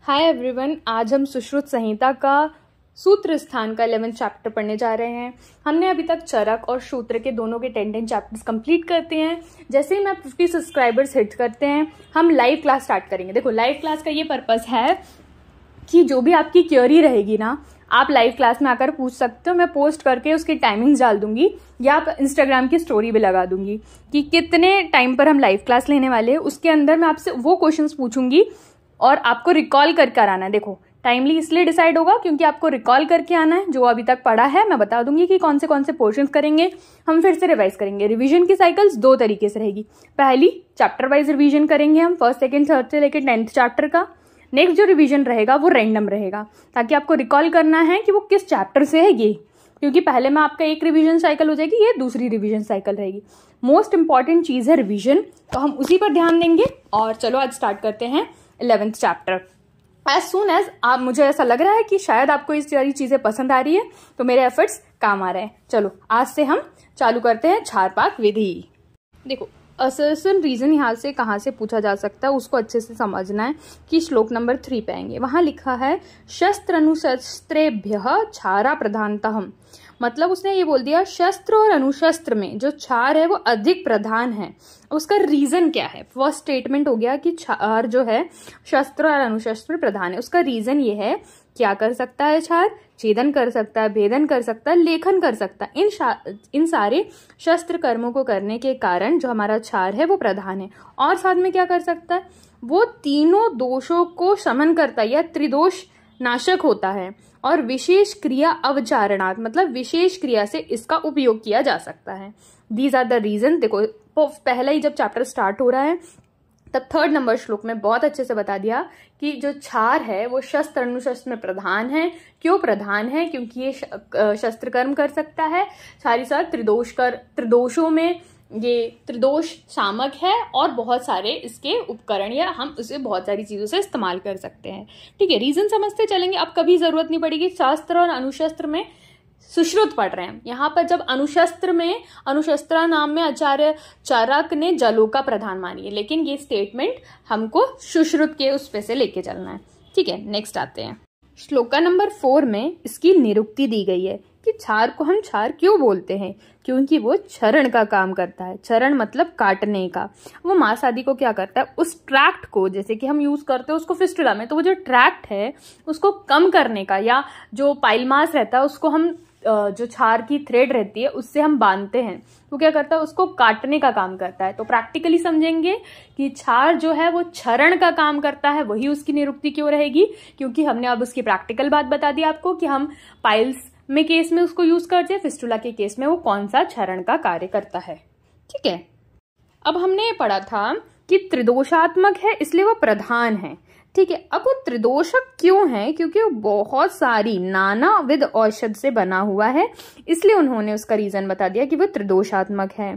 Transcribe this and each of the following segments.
Hi everyone, आज हम सुश्रुत संहिता का सूत्र स्थान का 11th चैप्टर पढ़ने जा रहे हैं। हमने अभी तक चरक और सूत्र के दोनों के 10 चैप्टर्स कंप्लीट करते हैं। जैसे ही मैं 50 सब्सक्राइबर्स हिट करते हैं हम लाइव क्लास स्टार्ट करेंगे। देखो, लाइव क्लास का ये पर्पस है कि जो भी आपकी क्वेरी रहेगी ना, आप लाइव क्लास में आकर पूछ सकते हो। मैं पोस्ट करके उसकी टाइमिंग्स डाल दूंगी या आप इंस्टाग्राम की स्टोरी भी लगा दूंगी कि कितने टाइम पर हम लाइव क्लास लेने वाले हैं। उसके अंदर मैं आपसे वो क्वेश्चंस पूछूंगी और आपको रिकॉल करके आना है। देखो, टाइमली इसलिए डिसाइड होगा क्योंकि आपको रिकॉल करके आना है। जो अभी तक पढ़ा है मैं बता दूंगी कि कौन से पोर्शंस करेंगे, हम फिर से रिवाइज करेंगे। रिवीजन की साइकिल्स दो तरीके से रहेगी। पहली, चैप्टर वाइज रिवीजन करेंगे हम, फर्स्ट सेकंड थर्ड से लेकर 10th चैप्टर का। नेक्स्ट जो रिवीजन रहेगा वो रैंडम रहेगा, ताकि आपको रिकॉल करना है कि वो किस चैप्टर से है ये, क्योंकि पहले में आपका एक रिवीजन साइकिल हो जाएगी, ये दूसरी रिवीजन साइकिल रहेगी। मोस्ट इंपॉर्टेंट चीज है रिवीजन, तो हम उसी पर ध्यान देंगे। और चलो आज स्टार्ट करते हैं 11th chapter. As soon as आप, मुझे ऐसा लग रहा है कि शायद आपको इस सारी चीजें पसंद आ रही है, तो मेरे एफर्ट्स काम आ रहे हैं। चलो आज से हम चालू करते हैं क्षार पाक विधि। देखो, असर्शन रीजन यहाँ से कहाँ से पूछा जा सकता है उसको अच्छे से समझना है कि श्लोक नंबर 3 पे आएंगे। वहां लिखा है शस्त्र अनुशस्त्रेभ्य क्षारा प्रधानतः। मतलब उसने ये बोल दिया शस्त्र और अनुशस्त्र में जो क्षार है वो अधिक प्रधान है। उसका रीजन क्या है? फर्स्ट स्टेटमेंट हो गया कि क्षार जो है शस्त्र और अनुशस्त्र में प्रधान है। उसका रीजन ये है, क्या कर सकता है क्षार? छेदन कर सकता है, भेदन कर सकता है, लेखन कर सकता है। इन सारे शस्त्र कर्मों को करने के कारण जो हमारा क्षार है वो प्रधान है। और साथ में क्या कर सकता है? वो तीनों दोषों को शमन करता है या त्रिदोष नाशक होता है। और विशेष क्रिया अवचारणात्, मतलब विशेष क्रिया से इसका उपयोग किया जा सकता है। These are the reason. देखो, पहला ही जब चैप्टर स्टार्ट हो रहा है तब 3rd नंबर श्लोक में बहुत अच्छे से बता दिया कि जो क्षार है वो शस्त्र अनुशस्त्र में प्रधान है। क्यों प्रधान है? क्योंकि ये शस्त्र कर्म कर सकता है, साथ ही साथ त्रिदोषों में ये त्रिदोष शामक है और बहुत सारे इसके उपकरण या हम उसे बहुत सारी चीजों से इस्तेमाल कर सकते हैं। ठीक है, रीजन समझते चलेंगे। अब कभी जरूरत नहीं पड़ेगी शास्त्र और अनुशस्त्र में सुश्रुत पढ़ रहे हैं। यहाँ पर जब अनुशस्त्र में, अनुशस्त्रा नाम में आचार्य चरक ने जलों का प्रधान मानी है, लेकिन ये स्टेटमेंट हमको सुश्रुत के उस पे से लेके चलना है। ठीक है, नेक्स्ट आते हैं। श्लोका नंबर 4 में इसकी निरुक्ति दी गई है कि क्षार को हम क्षार क्यों बोलते हैं? क्योंकि वो क्षरण का काम करता है। क्षरण मतलब काटने का। वो मांस आदि को क्या करता है? उस ट्रैक्ट को, जैसे कि हम यूज करते हैं उसको फिस्टुला में, तो वो जो ट्रैक्ट है उसको कम करने का, या जो पाइल मांस रहता है उसको हम जो क्षार की थ्रेड रहती है उससे हम बांधते हैं, तो क्या करता है? उसको काटने का काम करता है। तो प्रैक्टिकली समझेंगे कि क्षार जो है वो क्षरण का काम करता है, वही उसकी निरुक्ति क्यों रहेगी? क्योंकि हमने अब उसकी प्रैक्टिकल बात बता दी आपको कि हम पाइल्स में केस में उसको यूज करते हैं, फिस्टुला के केस में वो कौन सा क्षरण का कार्य करता है। ठीक है, अब हमने पढ़ा था कि त्रिदोषात्मक है इसलिए वो प्रधान है। ठीक है, अब वो त्रिदोषक क्यों है? क्योंकि वो बहुत सारी नानाविध औषध से बना हुआ है, इसलिए उन्होंने उसका रीजन बता दिया कि वो त्रिदोषात्मक है।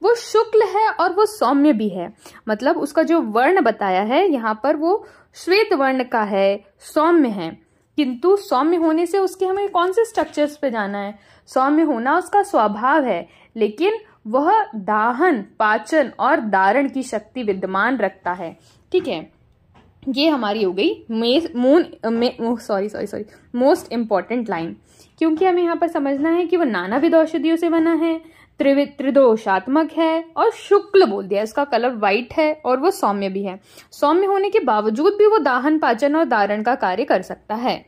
वो शुक्ल है और वो सौम्य भी है। मतलब उसका जो वर्ण बताया है यहाँ पर वो श्वेत वर्ण का है, सौम्य है। किंतु सौम्य होने से उसके हमें कौन से स्ट्रक्चर्स पे जाना है? सौम्य होना उसका स्वभाव है, लेकिन वह दाहन, पाचन और धारण की शक्ति विद्यमान रखता है। ठीक है, ये हमारी हो गई मोस्ट इंपॉर्टेंट लाइन, क्योंकि हमें यहाँ पर समझना है कि वो नानाविध औषधियों से बना है, त्रिदोषात्मक है और शुक्ल बोल दिया, इसका कलर व्हाइट है और वो सौम्य भी है। सौम्य होने के बावजूद भी वो दाहन, पाचन और धारण का कार्य कर सकता है।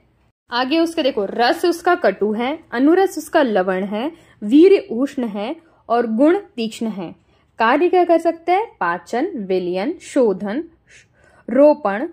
आगे उसके देखो, रस उसका कटु है, अनुरस उसका लवण है, वीर्य उष्ण है और गुण तीक्ष्ण है। कार्य क्या कर सकते हैं? पाचन, विलयन, शोधन, रोपण,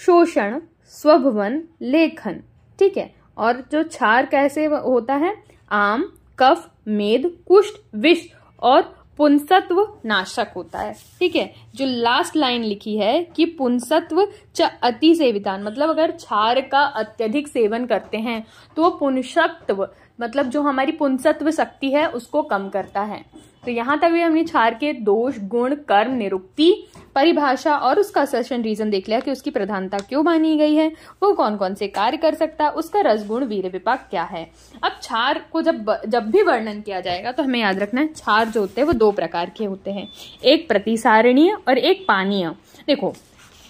शोषण, स्वभवन, लेखन। ठीक है, और जो क्षार कैसे होता है? आम, कफ, मेद, कुष्ठ, विष और पुंसत्व नाशक होता है। ठीक है, जो लास्ट लाइन लिखी है कि पुंसत्व च अति सेवितान, मतलब अगर क्षार का अत्यधिक सेवन करते हैं तो वो पुंसत्व, मतलब जो हमारी पुंसत्व शक्ति है उसको कम करता है। तो यहाँ तक भी हमने क्षार के दोष, गुण, कर्म, निरुक्ति, परिभाषा और उसका असर्शन रीजन देख लिया कि उसकी प्रधानता क्यों मानी गई है, वो कौन कौन से कार्य कर सकता है, उसका रस, गुण, वीर्य, विपाक क्या है। अब क्षार को जब भी वर्णन किया जाएगा तो हमें याद रखना है क्षार जो होते हैं वो 2 प्रकार के होते हैं, एक प्रतिसारणीय और एक पानीय। देखो,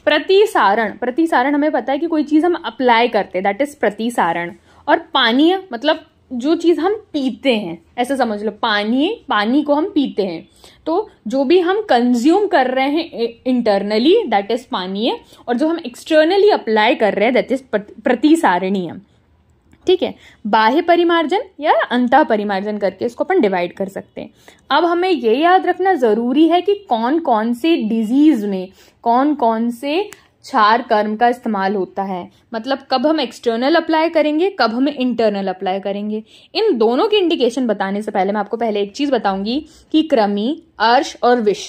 प्रतिसारण, प्रतिसारण हमें पता है कि कोई चीज हम अप्लाई करते हैं, दैट इज प्रतिसारण। और पानीय मतलब जो चीज हम पीते हैं, ऐसा समझ लो, पानी को हम पीते हैं, तो जो भी हम कंज्यूम कर रहे हैं इंटरनली दैट इज पानीय, और जो हम एक्सटर्नली अप्लाई कर रहे हैं दैट इज प्रतिसारणीय। ठीक है, बाह्य परिमार्जन या अंतः परिमार्जन करके इसको अपन डिवाइड कर सकते हैं। अब हमें ये याद रखना जरूरी है कि कौन कौन से डिजीज में कौन कौन से क्षार कर्म का इस्तेमाल होता है, मतलब कब हम एक्सटर्नल अप्लाई करेंगे, कब हमें इंटरनल अप्लाई करेंगे। इन दोनों की इंडिकेशन बताने से पहले मैं आपको पहले एक चीज बताऊंगी कि कृमि, अर्श और विष,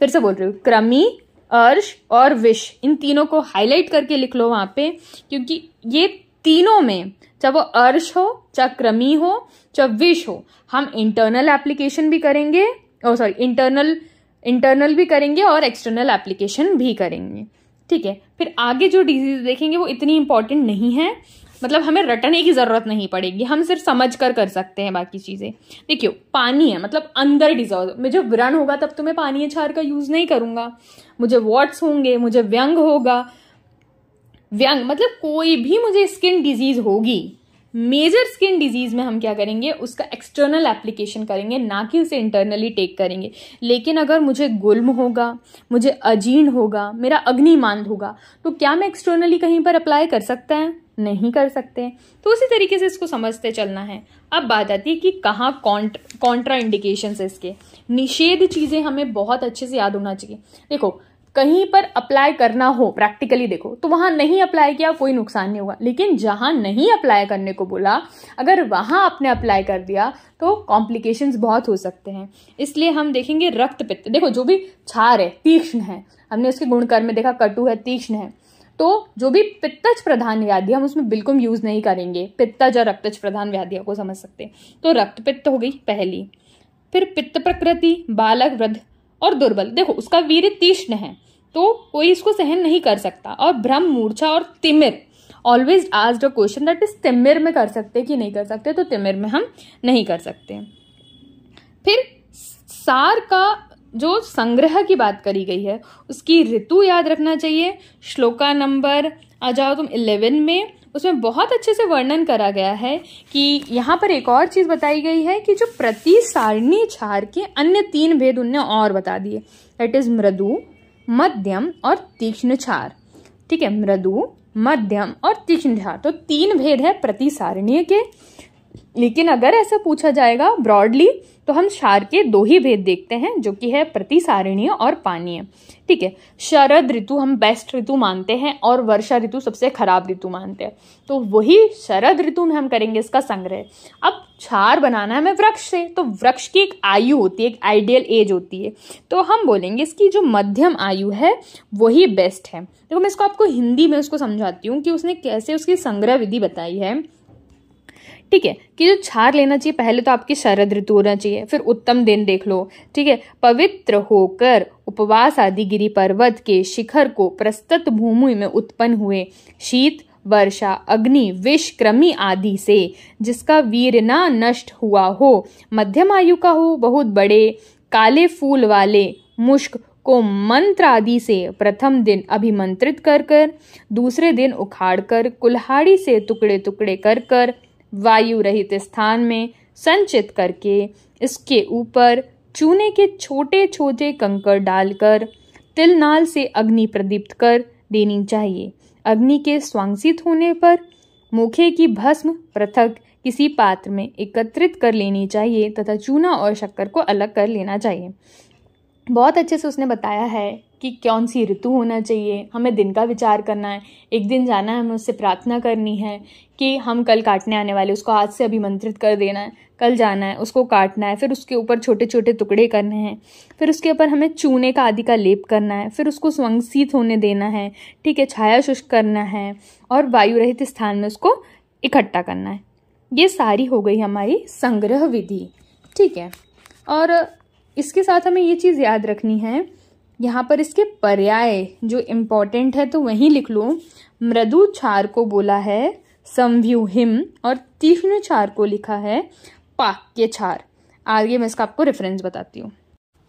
फिर से बोल रही हूँ, कृमि, अर्श और विष, इन तीनों को हाईलाइट करके लिख लो वहां पे, क्योंकि ये तीनों में चाहे वो अर्श हो, चाहे कृमि हो, चाहे विष हो, हम इंटरनल एप्लीकेशन भी करेंगे, इंटरनल भी करेंगे और एक्सटर्नल एप्लीकेशन भी करेंगे। ठीक है, फिर आगे जो डिजीज देखेंगे वो इतनी इंपॉर्टेंट नहीं है, मतलब हमें रटने की जरूरत नहीं पड़ेगी, हम सिर्फ समझ कर सकते हैं बाकी चीजें। देखियो, पानी है मतलब अंदर डिजॉल्व, मुझे व्रण होगा तब तो मैं पानीय क्षार का यूज नहीं करूंगा, मुझे वॉट्स होंगे, मुझे व्यंग होगा, व्यंग मतलब कोई भी मुझे स्किन डिजीज होगी, मेजर स्किन डिजीज में हम क्या करेंगे, उसका एक्सटर्नल एप्लीकेशन करेंगे, ना कि उसे इंटरनली टेक करेंगे। लेकिन अगर मुझे गुल्म होगा, मुझे अजीर्ण होगा, मेरा अग्निमांद होगा, तो क्या मैं एक्सटर्नली कहीं पर अप्लाई कर सकता है? नहीं कर सकते। तो उसी तरीके से इसको समझते चलना है। अब बात आती है कि कहाँ कॉन्ट्रा इंडिकेशन है इसके, निषेध चीजें हमें बहुत अच्छे से याद होना चाहिए। देखो, कहीं पर अप्लाई करना हो प्रैक्टिकली देखो तो वहां नहीं अप्लाई किया कोई नुकसान नहीं होगा, लेकिन जहां नहीं अप्लाई करने को बोला अगर वहां आपने अप्लाई कर दिया तो कॉम्प्लिकेशंस बहुत हो सकते हैं। इसलिए हम देखेंगे रक्त पित्त, देखो जो भी क्षार है तीक्ष्ण है, हमने उसके गुणकर्म में देखा कटु है, तीक्ष्ण है, तो जो भी पित्तज प्रधान व्याधि हम उसमें बिल्कुल यूज नहीं करेंगे, पित्तज और रक्तज प्रधान व्याधियों को समझ सकते हैं। तो रक्त पित्त हो गई पहली, फिर पित्त प्रकृति, बालक, वृद्ध और दुर्बल, देखो उसका वीर्य तीक्ष्ण है तो कोई इसको सहन नहीं कर सकता। और भ्रम, मूर्छा और तिमिर, always asked a question that is तिमिर में कर सकते कि नहीं कर सकते, तो तिमिर में हम नहीं कर सकते। फिर सार का जो संग्रह की बात करी गई है उसकी ऋतु याद रखना चाहिए। श्लोका नंबर आ जाओ तुम 11 में, उसमें बहुत अच्छे से वर्णन करा गया है कि यहाँ पर एक और चीज बताई गई है कि जो प्रतिसारणी क्षार के अन्य 3 भेद उनने और बता दिए, दैट इज मृदु, मध्यम और तीक्ष्ण क्षार। ठीक है, मृदु, मध्यम और तीक्ष्ण क्षार, तो 3 भेद है प्रतिसारणीय के। लेकिन अगर ऐसा पूछा जाएगा ब्रॉडली तो हम क्षार के 2 ही भेद देखते हैं, जो कि है प्रतिसारणीय और पानीय। ठीक है, शरद ऋतु हम बेस्ट ऋतु मानते हैं और वर्षा ऋतु सबसे खराब ऋतु मानते हैं, तो वही शरद ऋतु में हम करेंगे इसका संग्रह। अब क्षार बनाना है हमें वृक्ष से, तो वृक्ष की एक आयु होती है, एक आइडियल एज होती है, तो हम बोलेंगे इसकी जो मध्यम आयु है वही बेस्ट है। देखो मैं इसको आपको हिंदी में उसको समझाती हूँ कि उसने कैसे उसकी संग्रह विधि बताई है। ठीक है, कि जो क्षार लेना चाहिए पहले तो आपकी शरद ऋतु होना चाहिए, फिर उत्तम दिन देख लो। ठीक है, पवित्र होकर उपवास आदि गिरि पर्वत के शिखर को प्रस्तुत भूमि में उत्पन्न हुए, शीत, वर्षा, अग्नि, विष, कृमि आदि से जिसका वीर ना नष्ट हुआ हो, मध्यम आयु का हो, बहुत बड़े काले फूल वाले मुश्क को मंत्र आदि से प्रथम दिन अभिमंत्रित कर दूसरे दिन उखाड़ कर कुल्हाड़ी से टुकड़े टुकड़े कर वायु रहित स्थान में संचित करके इसके ऊपर चूने के छोटे छोटे कंकड़ डालकर तिल नाल से अग्नि प्रदीप्त कर देनी चाहिए। अग्नि के स्वांसित होने पर मुखे की भस्म पृथक किसी पात्र में एकत्रित कर लेनी चाहिए तथा चूना और शक्कर को अलग कर लेना चाहिए। बहुत अच्छे से उसने बताया है कि कौन सी ऋतु होना चाहिए, हमें दिन का विचार करना है, एक दिन जाना है, हमें उससे प्रार्थना करनी है कि हम कल काटने आने वाले उसको आज से अभिमंत्रित कर देना है, कल जाना है उसको काटना है, फिर उसके ऊपर छोटे छोटे टुकड़े करने हैं, फिर उसके ऊपर हमें चूने का आदि का लेप करना है, फिर उसको स्वंसित होने देना है। ठीक है, छाया शुष्क करना है और वायु रहित स्थान में उसको इकट्ठा करना है। ये सारी हो गई हमारी संग्रह विधि। ठीक है, और इसके साथ हमें ये चीज़ याद रखनी है, यहाँ पर इसके पर्याय जो इम्पोर्टेंट है तो वहीं लिख लो। मृदु क्षार को बोला है संव्यूहिम और तीक्ष्ण क्षार को लिखा है पाक्य क्षार। आगे मैं इसका आपको रेफरेंस बताती हूँ।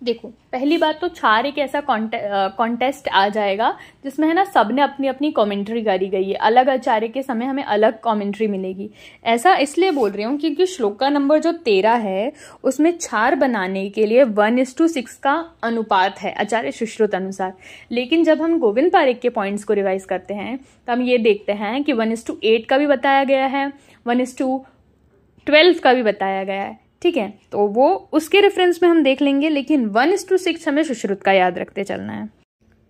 देखो, पहली बात तो क्षार एक ऐसा कॉन्टेस्ट आ जाएगा जिसमें है ना सबने अपनी अपनी कमेंट्री करी गई है, अलग आचार्य के समय हमें अलग कमेंट्री मिलेगी। ऐसा इसलिए बोल रही हूँ क्योंकि श्लोका नंबर जो 13 है उसमें क्षार बनाने के लिए 1:6 का अनुपात है आचार्य सुश्रुत अनुसार। लेकिन जब हम गोविंद पारेख के पॉइंट्स को रिवाइज करते हैं तो हम ये देखते हैं कि 1:8 का भी बताया गया है, 1:12 का भी बताया गया है। ठीक है, तो वो उसके रेफरेंस में हम देख लेंगे, लेकिन 1:6 हमें सुश्रुत का याद रखते चलना है।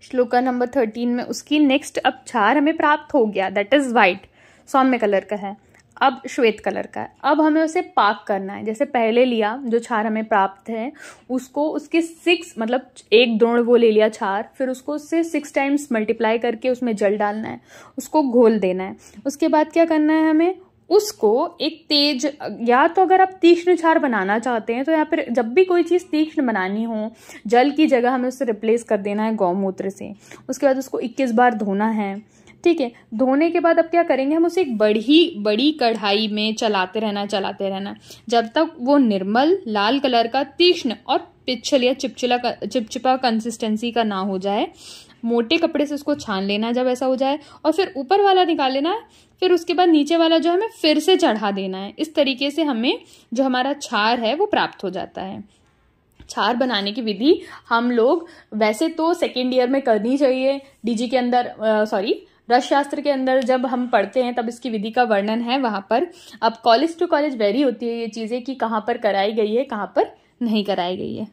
श्लोका नंबर 13 में उसकी नेक्स्ट अब क्षार हमें प्राप्त हो गया, दैट इज वाइट, सौम्य कलर का है, अब श्वेत कलर का है। अब हमें उसे पाक करना है। जैसे पहले लिया जो क्षार हमें प्राप्त है उसको उसके 6 मतलब 1 द्रोण वो ले लिया क्षार, फिर उसको उससे 6 टाइम्स मल्टीप्लाई करके उसमें जल डालना है, उसको घोल देना है। उसके बाद क्या करना है हमें, उसको एक तेज, या तो अगर आप तीक्ष्ण क्षार बनाना चाहते हैं तो यहाँ पर जब भी कोई चीज़ तीक्ष्ण बनानी हो, जल की जगह हमें उससे रिप्लेस कर देना है गौमूत्र से। उसके बाद उसको 21 बार धोना है। ठीक है, धोने के बाद अब क्या करेंगे, हम उसे एक बड़ी कढ़ाई में चलाते रहना जब तक वो निर्मल लाल कलर का तीक्ष्ण और पिछल या चिपचिपा कंसिस्टेंसी का ना हो जाए। मोटे कपड़े से उसको छान लेना जब ऐसा हो जाए, और फिर ऊपर वाला निकाल लेना है, फिर उसके बाद नीचे वाला जो हमें फिर से चढ़ा देना है। इस तरीके से हमें जो हमारा क्षार है वो प्राप्त हो जाता है। क्षार बनाने की विधि हम लोग वैसे तो सेकेंड ईयर में करनी चाहिए, डीजी के अंदर रस शास्त्र के अंदर जब हम पढ़ते हैं तब इसकी विधि का वर्णन है वहां पर। अब कॉलेज टू कॉलेज वेरी होती है ये चीजें कि कहाँ पर कराई गई है कहाँ पर नहीं कराई गई है।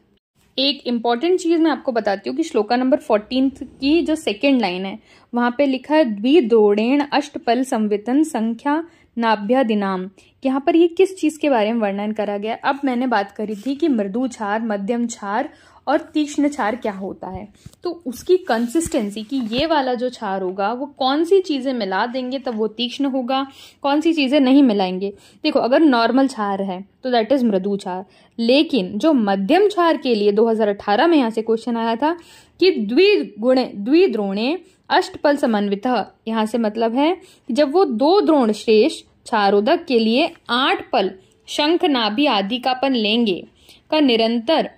एक इम्पॉर्टेंट चीज मैं आपको बताती हूँ कि श्लोका नंबर 14 की जो सेकेंड लाइन है वहां पे लिखा है द्विद्रोणेन अष्टपल संवितन संख्या नाभ्य दिनाम। यहाँ पर ये किस चीज के बारे में वर्णन करा गया। अब मैंने बात करी थी कि मृदु क्षार, मध्यम क्षार और तीक्ष्ण क्षार क्या होता है, तो उसकी कंसिस्टेंसी की ये वाला जो क्षार होगा वो कौन सी चीजें मिला देंगे तब वो तीक्ष्ण होगा, कौन सी चीजें नहीं मिलाएंगे। देखो, अगर नॉर्मल क्षार है तो दैट इज मृदु क्षार, लेकिन जो मध्यम क्षार के लिए 2018 में यहाँ से क्वेश्चन आया था कि द्विद्रोणे अष्टपल समन्वितः, यहाँ से मतलब है कि जब वो 2 द्रोण शेष क्षारोदक के लिए 8 पल शंख नाभि आदि का अपन लेंगे का निरंतर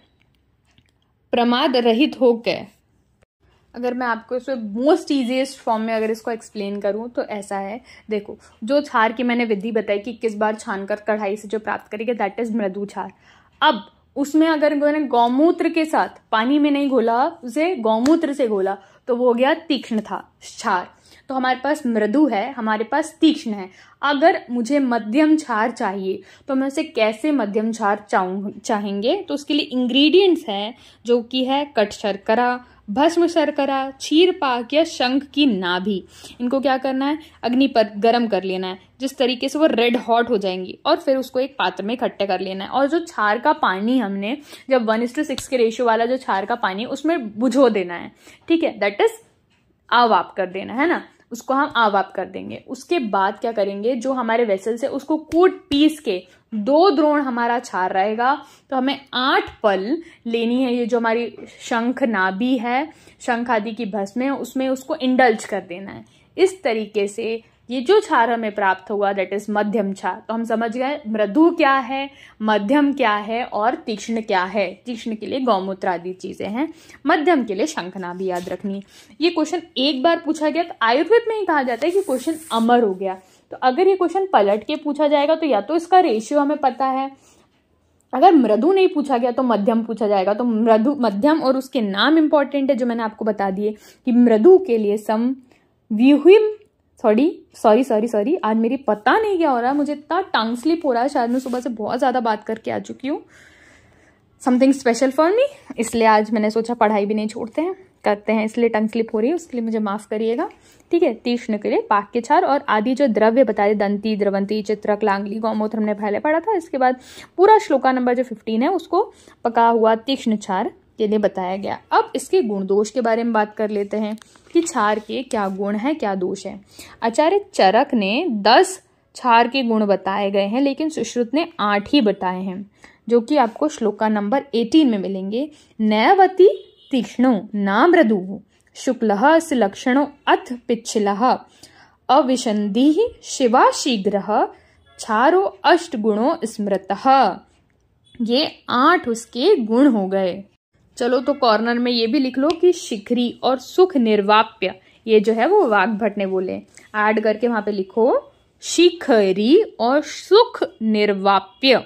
प्रमाद रहित होकर, अगर मैं आपको इसमें मोस्ट इजीएस्ट फॉर्म में अगर इसको एक्सप्लेन करूं तो ऐसा है। देखो, जो क्षार की मैंने विधि बताई कि किस बार छानकर कढ़ाई से जो प्राप्त करेंगे दैट इज मृदु क्षार। अब उसमें अगर मैंने गौमूत्र के साथ, पानी में नहीं घोला, उसे गौमूत्र से घोला, तो वो हो गया तीक्ष्ण था क्षार। तो हमारे पास मृदु है, हमारे पास तीक्ष्ण है। अगर मुझे मध्यम क्षार चाहिए तो मैं उसे कैसे मध्यम क्षार चाहेंगे, तो उसके लिए इंग्रेडिएंट्स है जो कि है कट शर्करा, भस्म शर्करा, क्षीर पाक या शंख की नाभि। इनको क्या करना है, अग्नि पर गर्म कर लेना है जिस तरीके से वो रेड हॉट हो जाएंगी, और फिर उसको एक पात्र में इकट्ठे कर लेना है। और जो क्षार का पानी हमने जब 1:6 के रेशियो वाला जो क्षार का पानी उसमें बुझो देना है। ठीक है, दैट इज आवाप कर देना है ना, उसको हम आवाप कर देंगे। उसके बाद क्या करेंगे, जो हमारे वेसल से उसको कूट पीस के 2 द्रोण हमारा क्षार रहेगा, तो हमें 8 पल लेनी है। ये जो हमारी शंख नाभि है, शंख आदि की भस्म है, उसमें उसको इंडल्ज कर देना है। इस तरीके से ये जो क्षार हमें प्राप्त हुआ दैट इज मध्यम क्षार। तो हम समझ गए मृदु क्या है, मध्यम क्या है और तीक्ष्ण क्या है। तीक्ष्ण के लिए गौमूत्र आदि चीजें हैं, मध्यम के लिए शंखनाभि याद रखनी। ये क्वेश्चन एक बार पूछा गया तो आयुर्वेद में ही कहा जाता है कि क्वेश्चन अमर हो गया। तो अगर ये क्वेश्चन पलट के पूछा जाएगा तो या तो इसका रेशियो हमें पता है, अगर मृदु नहीं पूछा गया तो मध्यम पूछा जाएगा। तो मृदु, मध्यम और उसके नाम इंपॉर्टेंट है जो मैंने आपको बता दिए कि मृदु के लिए समव्यूहिम, सॉरी आज मेरी पता नहीं क्या हो रहा है, मुझे इतना टंग स्लिप हो रहा है, शायद मैं सुबह से बहुत ज्यादा बात करके आ चुकी हूँ। समथिंग स्पेशल फॉर मी, इसलिए आज मैंने सोचा पढ़ाई भी नहीं छोड़ते हैं, करते हैं, इसलिए टंग स्लिप हो रही है, उसके लिए मुझे माफ करिएगा। ठीक है, तीक्ष्ण के लिए पाक के क्षार और आदि जो द्रव्य बताए, दंती, द्रवंती, चित्रक, लांगली, गौमूत्र हमने पहले पढ़ा था। इसके बाद पूरा श्लोका नंबर जो 15 है उसको पका हुआ तीक्ष्ण क्षार के लिए बताया गया। अब इसके गुण दोष के बारे में बात कर लेते हैं कि क्षार के क्या गुण है क्या दोष है। आचार्य चरक ने 10 क्षार के गुण बताए गए हैं, लेकिन सुश्रुत ने 8 ही बताए हैं, जो कि आपको श्लोका नंबर 18 में मिलेंगे। नैवती तीक्ष्णो ना मृदु शुक्लः लक्षणों अथ पिच्छलः अविशंधि शिवा शीघ्र क्षारो 8 गुणों स्मृतः। ये 8 उसके गुण हो गए। चलो तो कॉर्नर में ये भी लिख लो कि शिखरी और सुख निर्वाप्य, ये जो है वो वाग्भट ने बोले। ऐड करके वहां पे लिखो शिखरी और सुख निर्वाप्य।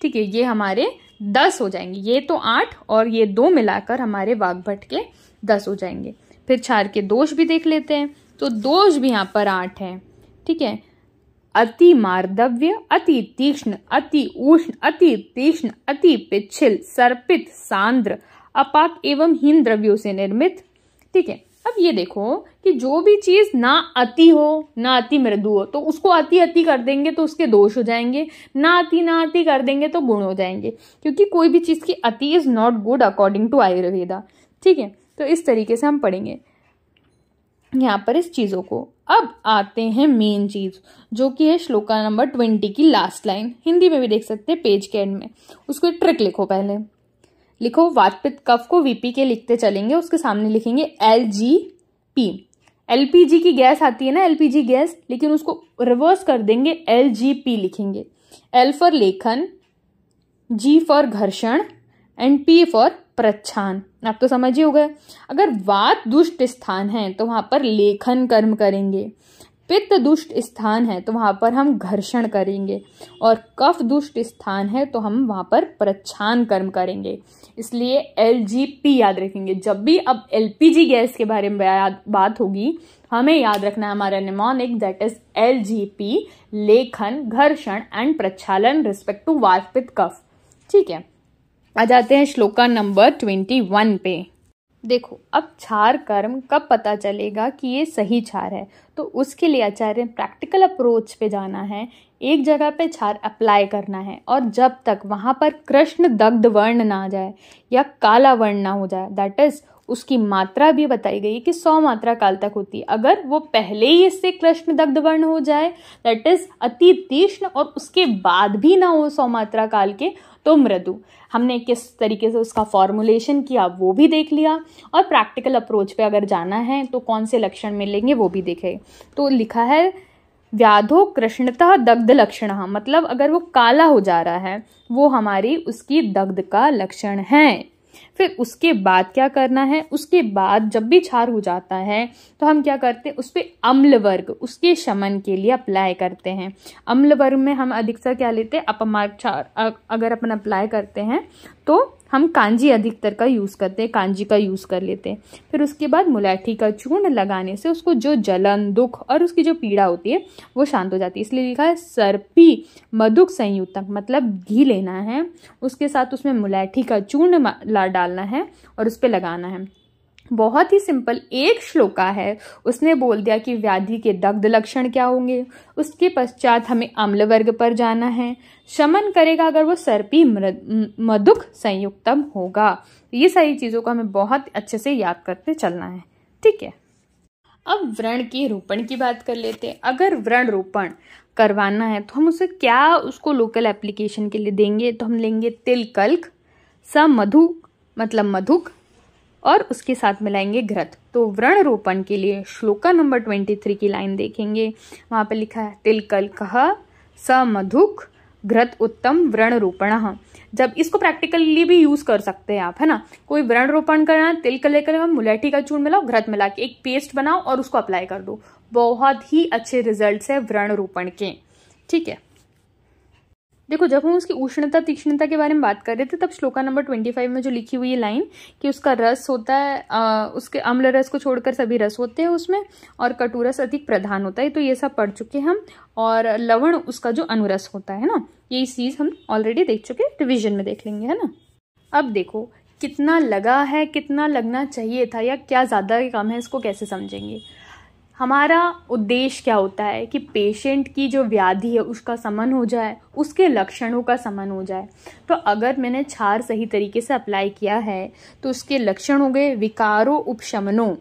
ठीक है, ये हमारे 10 हो जाएंगे। ये तो 8 और ये 2 मिलाकर हमारे वाग्भट के 10 हो जाएंगे। फिर क्षार के दोष भी देख लेते हैं। तो दोष भी यहाँ पर 8 है। ठीक है, अति मार्दव्य, अति तीक्ष्ण, अति उष्ण, अति तीक्ष्ण, अति पिच्छिल, सर्पित, सांद्र, अपाक एवं हीन द्रव्यों से निर्मित। ठीक है, अब ये देखो कि जो भी चीज ना अति हो ना अति मृदु हो, तो उसको अति अति कर देंगे तो उसके दोष हो जाएंगे, ना अति कर देंगे तो गुण हो जाएंगे, क्योंकि कोई भी चीज की अति is not good according to Ayurveda. ठीक है, तो इस तरीके से हम पढ़ेंगे यहाँ पर इस चीजों को। अब आते हैं मेन चीज, जो कि है श्लोका नंबर 20 की लास्ट लाइन। हिंदी में भी देख सकते हैं पेज के एंड में। उसको एक ट्रिक लिखो। पहले लिखो वातपित्त कफ को वीपी के लिखते चलेंगे, उसके सामने लिखेंगे LGP। LPG की गैस आती है ना, LPG गैस, लेकिन उसको रिवर्स कर देंगे, LGP लिखेंगे। L फॉर लेखन, G फॉर घर्षण एंड P फॉर प्रच्छान। आप तो समझ ही हो गए। अगर वात दुष्ट स्थान है तो वहां पर लेखन कर्म करेंगे, पित्त दुष्ट स्थान है तो वहां पर हम घर्षण करेंगे, और कफ दुष्ट स्थान है तो हम वहां पर प्रच्छान कर्म करेंगे। इसलिए LGP याद रखेंगे। जब भी अब LPG गैस के बारे में बात होगी, हमें याद रखना है हमारा निमोनिक, दैट इज LGP, लेखन, घर्षण एंड प्रक्षालन रिस्पेक्ट टू वात पित्त कफ। ठीक है, आ जाते हैं श्लोका नंबर 21 पे। देखो, अब क्षार कर्म कब पता चलेगा कि ये सही क्षार है, तो उसके लिए आचार्य प्रैक्टिकल अप्रोच पे जाना है। एक जगह पे क्षार अप्लाई करना है, और जब तक वहां पर कृष्ण दग्ध वर्ण ना आ जाए या काला वर्ण ना हो जाए, दैट इज उसकी मात्रा भी बताई गई कि 100 मात्रा काल तक होती है। अगर वो पहले ही इससे कृष्ण दग्ध वर्ण हो जाए, दैट इज अति तीक्ष्ण, और उसके बाद भी ना हो 100 मात्रा काल के, तो मृदु। हमने किस तरीके से उसका फॉर्मुलेशन किया वो भी देख लिया, और प्रैक्टिकल अप्रोच पे अगर जाना है तो कौन से लक्षण मिलेंगे वो भी देखे। तो लिखा है व्याधो कृष्णतः दग्ध लक्षण, मतलब अगर वो काला हो जा रहा है वो हमारी उसकी दग्ध का लक्षण है। फिर उसके बाद क्या करना है, उसके बाद जब भी क्षार हो जाता है तो हम क्या करते हैं, उस पर अम्ल वर्ग उसके शमन के लिए अप्लाई करते हैं। अम्ल वर्ग में हम अधिकतर क्या लेते हैं, अपमार्ग क्षार अगर अपन अप्लाई करते हैं तो हम कांजी अधिकतर का यूज करते हैं, कांजी का यूज कर लेते हैं। फिर उसके बाद मुलैठी का चूर्ण लगाने से उसको जो जलन, दुख और उसकी जो पीड़ा होती है वो शांत हो जाती है। इसलिए लिखा है सर्पी मधुक संयुतक, मतलब घी लेना है, उसके साथ उसमें मुलैठी का चूर्ण डालना है और उस पर लगाना है। बहुत ही सिंपल एक श्लोका है, उसने बोल दिया कि व्याधि के दग्ध लक्षण क्या होंगे। उसके पश्चात हमें अम्ल वर्ग पर जाना है। शमन करेगा अगर वो सर्पी मधुक संयुक्तम होगा। ये सारी चीजों को हमें बहुत अच्छे से याद करते चलना है। ठीक है, अब व्रण के रोपण की बात कर लेते हैं। अगर व्रण रोपण करवाना है तो हम उसे क्या उसको लोकल एप्लीकेशन के लिए देंगे, तो हम लेंगे तिल कल्क, समधु मतलब मधुक, और उसके साथ मिलाएंगे घृत। तो व्रण रोपण के लिए श्लोका नंबर 23 की लाइन देखेंगे, वहां पे लिखा है तिल कल्कः समधुक घृत उत्तम व्रण रोपण। जब इसको प्रैक्टिकली भी यूज कर सकते हैं आप, है ना। कोई व्रण रोपण करना है, तिल लेकर मुलैठी का चूर्ण मिलाओ, घृत मिला के एक पेस्ट बनाओ और उसको अप्लाई कर दो। बहुत ही अच्छे रिजल्ट्स है व्रण रोपण के। ठीक है, देखो जब हम उसकी उष्णता तीक्ष्णता के बारे में बात कर रहे थे, तब श्लोका नंबर 25 में जो लिखी हुई है लाइन कि उसका रस होता है, उसके अम्ल रस को छोड़कर सभी रस होते हैं उसमें, और कटुरस अधिक प्रधान होता है, तो ये सब पढ़ चुके हम। और लवण उसका जो अनुरस होता है ना, ये चीज हम ऑलरेडी देख चुके, रिविजन में देख लेंगे, है ना। अब देखो कितना लगा है, कितना लगना चाहिए था, या क्या ज्यादा या कम है, इसको कैसे समझेंगे। हमारा उद्देश्य क्या होता है कि पेशेंट की जो व्याधि है उसका समन हो जाए, उसके लक्षणों का समन हो जाए। तो अगर मैंने क्षार सही तरीके से अप्लाई किया है तो उसके लक्षण हो गए विकारो उपशमनो,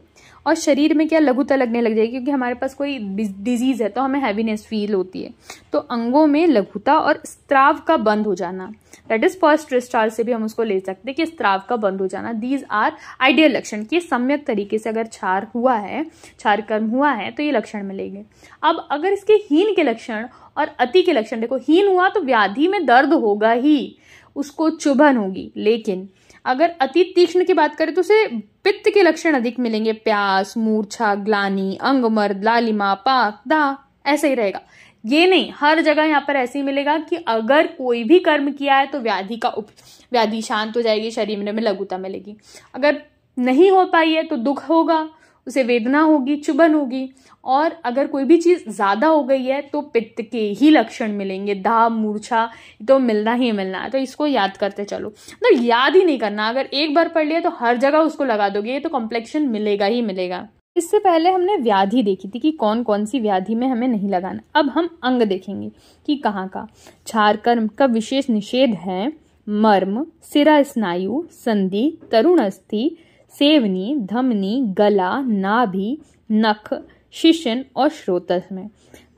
और शरीर में क्या लघुता लगने लग जाएगी, क्योंकि हमारे पास कोई डिजीज है तो हमें हैवीनेस फील होती है। तो अंगों में लघुता और स्त्राव का बंद हो जाना, दैट इज फर्स्ट रिस्टार से भी हम उसको ले सकते हैं कि स्त्राव का बंद हो जाना। दीज आर आइडियल लक्षण कि सम्यक तरीके से अगर क्षार हुआ है, क्षार कर्म हुआ है, तो ये लक्षण मिलेंगे। अब अगर इसके हीन के लक्षण और अति के लक्षण, देखो हीन हुआ तो व्याधि में दर्द होगा ही, उसको चुभन होगी, लेकिन अगर अति तीक्ष्ण की बात करें तो उसे पित्त के लक्षण अधिक मिलेंगे, प्यास, मूर्छा, ग्लानि, अंगमर्द, लालिमा, पाक, दाह, ऐसे ही रहेगा। ये नहीं, हर जगह यहाँ पर ऐसे ही मिलेगा कि अगर कोई भी कर्म किया है तो व्याधि शांत हो जाएगी, शरीर में लघुता मिलेगी। अगर नहीं हो पाई है तो दुख होगा, उसे वेदना होगी, चुभन होगी। और अगर कोई भी चीज ज्यादा हो गई है तो पित्त के ही लक्षण मिलेंगे, दाह, मूर्छा तो मिलना ही मिलना है। तो इसको याद करते चलो, तो याद ही नहीं करना, अगर एक बार पढ़ लिया तो हर जगह उसको लगा दोगे, ये तो कॉम्प्लेक्शन मिलेगा ही मिलेगा। इससे पहले हमने व्याधि देखी थी कि कौन कौन सी व्याधि में हमें नहीं लगाना। अब हम अंग देखेंगे कि कहाँ का क्षार कर्म का विशेष निषेध है। मर्म, सिरा स्नायु, संधि, तरुण अस्थि, सेवनी, धमनी, गला, नाभि, नख, शिशन और श्रोत्रस में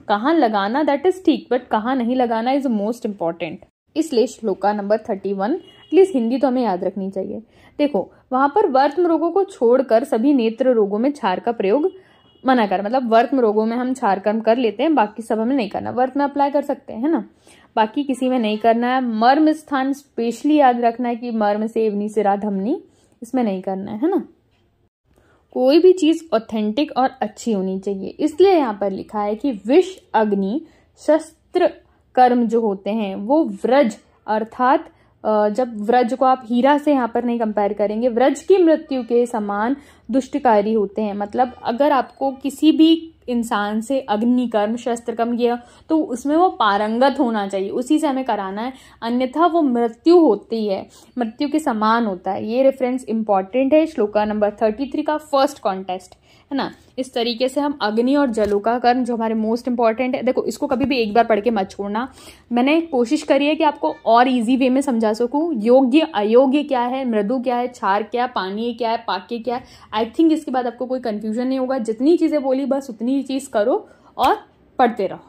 कहाँ लगाना दैट इज ठीक, बट कहाँ नहीं लगाना इज मोस्ट इंपॉर्टेंट। इसलिए श्लोका नंबर 31 एटलीस्ट हिंदी तो हमें याद रखनी चाहिए। देखो वहां पर वर्त्म रोगों को छोड़कर सभी नेत्र रोगों में क्षार का प्रयोग मना कर, मतलब वर्त्म रोगों में हम क्षार कर्म कर लेते हैं, बाकी सब हमें नहीं करना। वर्त में अप्लाई कर सकते हैं, है ना, बाकी किसी में नहीं करना है। मर्म स्थान स्पेशली याद रखना है कि मर्म, सेवनी, सिरा, धमनी इसमें नहीं करना है ना। कोई भी चीज ऑथेंटिक और अच्छी होनी चाहिए, इसलिए यहाँ पर लिखा है कि विष, अग्नि, शस्त्र कर्म जो होते हैं वो व्रज अर्थात जब व्रज को आप हीरा से यहाँ पर नहीं कंपेयर करेंगे, व्रज की मृत्यु के समान दुष्टकारी होते हैं। मतलब अगर आपको किसी भी इंसान से अग्नि कर्म, शस्त्र कर्म किया तो उसमें वो पारंगत होना चाहिए, उसी से हमें कराना है, अन्यथा वो मृत्यु होती है, मृत्यु के समान होता है। ये रेफरेंस इंपॉर्टेंट है श्लोका नंबर 33 का फर्स्ट कॉन्टेस्ट, है ना। इस तरीके से हम अग्नि और जलों का कर्म जो हमारे मोस्ट इंपॉर्टेंट है, देखो इसको कभी भी एक बार पढ़ के मत छोड़ना। मैंने कोशिश करी है कि आपको और इजी वे में समझा सकूं। योग्य अयोग्य क्या है, मृदु क्या है, क्षार क्या, पानी क्या है, पाक्य क्या है। आई थिंक इसके बाद आपको कोई कंफ्यूजन नहीं होगा। जितनी चीजें बोली बस उतनी चीज करो और पढ़ते रहो।